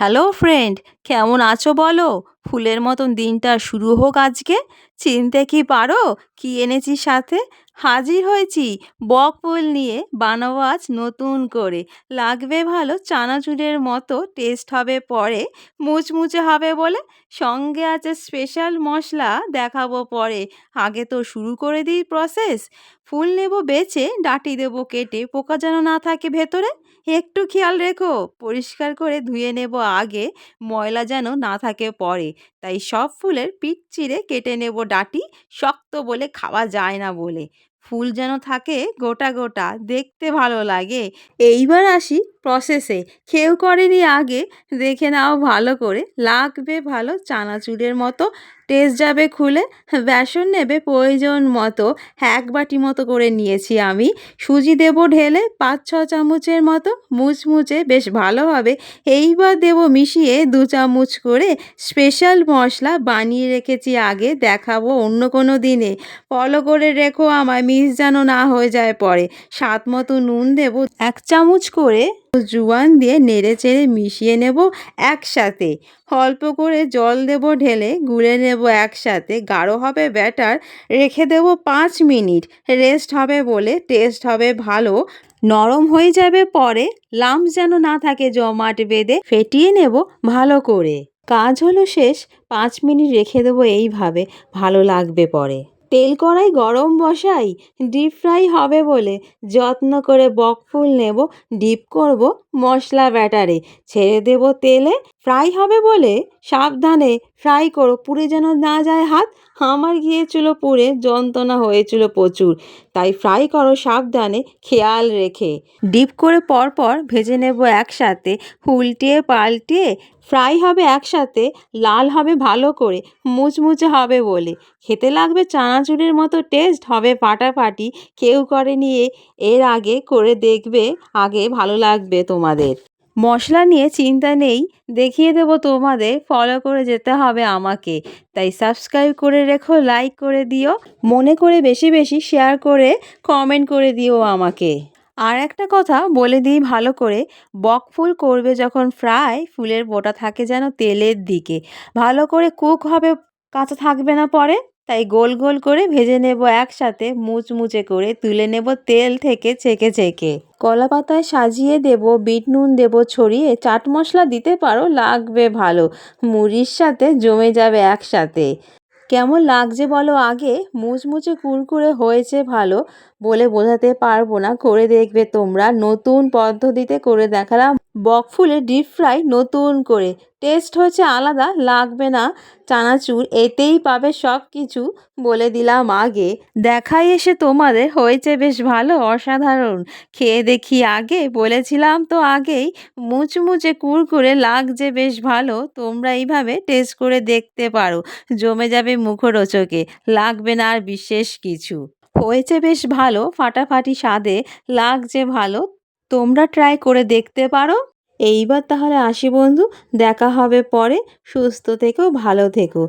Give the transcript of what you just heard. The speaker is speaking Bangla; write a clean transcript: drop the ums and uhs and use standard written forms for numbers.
হ্যালো ফ্রেন্ড, কেমন আছো বলো? ফুলের মতন দিনটা শুরু হোক আজকে। চিনতে কি পারো কি এনেছি সাথে? হাজির হয়েছি বক ফুল নিয়ে, বানাবো আজ নতুন করে। লাগবে ভালো চানাচুরের মতো, টেস্ট হবে পরে, মুচমুচে হবে বলে। সঙ্গে আছে স্পেশাল মশলা, দেখাবো পরে। আগে তো শুরু করে দিই প্রসেস। ফুল নেব বেছে, ডাঁটি দেবো কেটে, পোকা যেন না থাকে ভেতরে। একটু খেয়াল রেখো, পরিষ্কার করে ধুয়ে নেব আগে, ময়লা যেন না থাকে পরে। তাই সব ফুলের পিঠ চিরে কেটে নেব ডাঁটি, শক্ত বলে খাওয়া যায় না বলে। ফুল যেন থাকে গোটা গোটা, দেখতে ভালো লাগে। এইবার আসি প্রসেসে। কেউ করেনি আগে, দেখে নাও ভালো করে। লাগবে ভালো চানাচুরের মতো, টেস্ট যাবে খুলে। বেসন নেবে প্রয়োজন মতো, 1 বাটি মতো করে নিয়েছি আমি। সুজি দেব ঢেলে 5-6 চামচের মতো, মুচমুচে বেশ ভালো হবে। এইবার দেব মিশিয়ে 2 চামচ করে। স্পেশাল মশলা বানিয়ে রেখেছি আগে, দেখাবো অন্য কোনো দিনে। ফলো করে রেখো আমায়, মিস যেন না হয়ে যায় পরে। স্বাদ মতো নুন দেব 1 চামচ করে। জোয়ান দিয়ে নেড়ে চেড়ে মিশিয়ে নেব একসাথে। অল্প করে জল দেব ঢেলে, গুলে নেব একসাথে। গাঢ় হবে ব্যাটার, রেখে দেব 5 মিনিট। রেস্ট হবে বলে, টেস্ট হবে ভালো, নরম হয়ে যাবে পরে। লাম্প যেন না থাকে জমাট বেঁধে, ফেটিয়ে নেব ভালো করে। কাজ হলো শেষ, 5 মিনিট রেখে দেবো এইভাবে, ভালো লাগবে পরে। তেল কড়াই গরম বসাই, ডিপ ফ্রাই হবে বলে। যত্ন করে বকফুল নেব, ডিপ করব মশলা ব্যাটারে। ছেড়ে দেব তেলে, ফ্রাই হবে বলে সাবধানে ফ্রাই করো, পুড়ে যেন না যায় হাত। আমার গিয়েছিল পুড়ে, যন্ত্রণা হয়েছিল প্রচুর। তাই ফ্রাই করো সাবধানে, খেয়াল রেখে। ডিপ করে পরপর ভেজে নেব একসাথে, উল্টিয়ে পাল্টিয়ে। ফ্রাই হবে একসাথে, লাল হবে ভালো করে, মুচমুচে হবে বলে। খেতে লাগবে চানাচুরের মতো, টেস্ট হবে ফাটাফাটি। কেউ করেনি এর আগে, করে দেখবে আগে, ভালো লাগবে তোমাদের। মশলা নিয়ে চিন্তা নেই, দেখিয়ে দেব তোমাদের। ফলো করে যেতে হবে আমাকে। তাই সাবস্ক্রাইব করে রেখো, লাইক করে দিও, মনে করে বেশি বেশি শেয়ার করে কমেন্ট করে দিও আমাকে। আর একটা কথা বলে দিই ভালো করে, বক ফুল করবে যখন ফ্রাই, ফুলের বোটা থাকে যেন তেলের দিকে, ভালো করে কুক হবে, কাঁচা থাকবে না পরে। তাই গোল গোল করে ভেজে নেব একসাথে, মুচমুচে করে তুলে নেব তেল থেকে ছেঁকে ছেঁকে। কলা পাতায় সাজিয়ে দেব, বিট নুন দেব ছড়িয়ে। চাট মশলা দিতে পারো, লাগবে ভালো, মুড়ির সাথে জমে যাবে একসাথে। কেমন লাগছে বলো আগে? মুচমুচে কুরকুরে হয়েছে ভালো, বলে বোঝাতে পারবো না। করে দেখবে তোমরা, নতুন পদ্ধতিতে করে দেখালাম বকফুলের ডিপ ফ্রাই নতুন করে। টেস্ট হয়েছে আলাদা, লাগবে না চানাচুর, এতেই পাবে সব কিছু, বলে দিলাম আগে। দেখাই এসে তোমাদের, হয়েছে বেশ ভালো, অসাধারণ। খেয়ে দেখি আগে, বলেছিলাম তো আগেই। মুচমুচে কুরকুরে লাগছে বেশ ভালো, তোমরা এইভাবে টেস্ট করে দেখতে পারো। জমে যাবে মুখরোচকে, লাগবে না আর বিশেষ কিছু। হয়েছে বেশ ভালো, ফাটাফাটি স্বাদে, লাগছে ভালো, তোমরা ট্রাই করে দেখতে পারো। এইবার তাহলে আসি বন্ধু, দেখা হবে পরে। সুস্থ থেকো, ভালো থেকো।